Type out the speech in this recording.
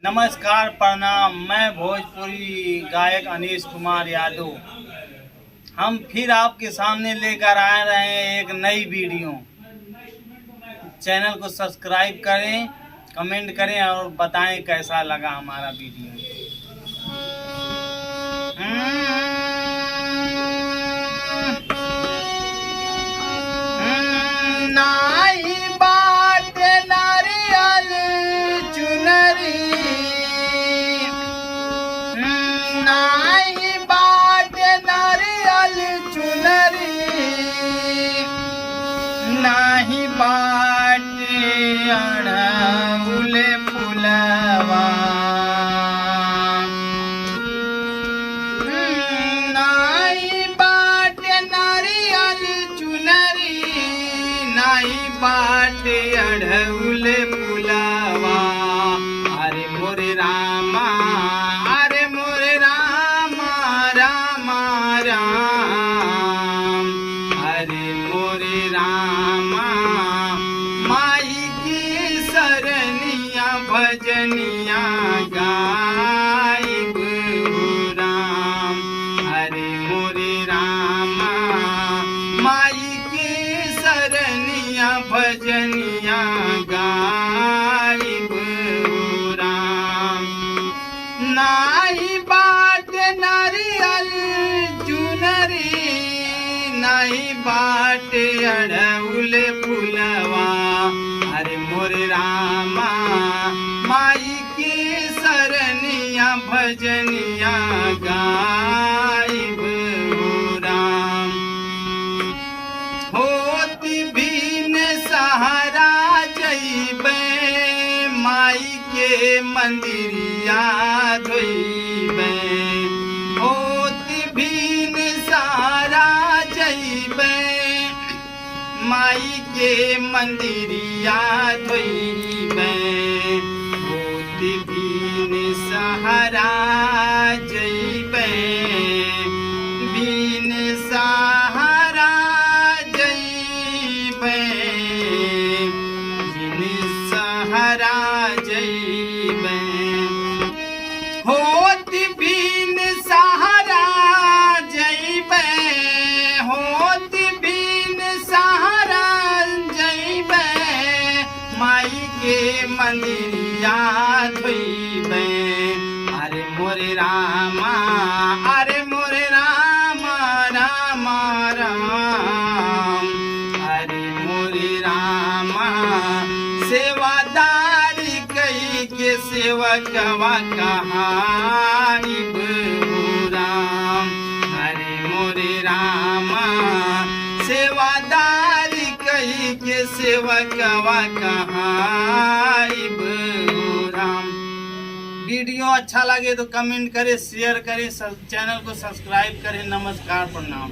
नमस्कार प्रणाम। मैं भोजपुरी गायक अनीश कुमार यादव। हम फिर आपके सामने लेकर आ रहे हैं एक नई वीडियो। चैनल को सब्सक्राइब करें, कमेंट करें और बताएं कैसा लगा हमारा वीडियो। नाई बाट नारियल चुनरी, नाई बाट नारियल चुनरी, नाही बाट अड़हुल फुलवा, नाही बाट नारियल चुनरी, नाही बाट अड़हुल फुलवा। अरे मोरे रामा, अरे मोरे रामा, रामा राम, अरे मोरे रामा, माई की सरनिया भजनिया गाइब राम। अरे मोरे रामा, माई की सरनिया भजनिया गाइब राम। नाही बाट नारियल चुनरी, नाही बाट अड़हुल फुलवा। अरे मोरे रामा, माई की सरनिया भजनिया गाइब राम। होती भीन सहारा जइबे, माई के मंदिरिया धोइबे। होती भीन सहारा जइबे, माई के मंदिरिया धोइबे। होती भीन सहारा जइबे, भीन सहारा जइबे, भीन सहारा जइबे। होती भीन सहारा जइबे, होती भीन सहारा जइबे, माई के मंदिरिया धोइबे। अरे मोरे रामा, अरे मोरे रामा, रामा राम, अरे मोरे रामा, सेवादारी कई के सेवकवा कहाइब राम। अरे मोरे रामा, सेवादारी कई के सेवकवा कहाइब राम। वीडियो अच्छा लगे तो कमेंट करें, शेयर करें, चैनल को सब्सक्राइब करें। नमस्कार प्रणाम।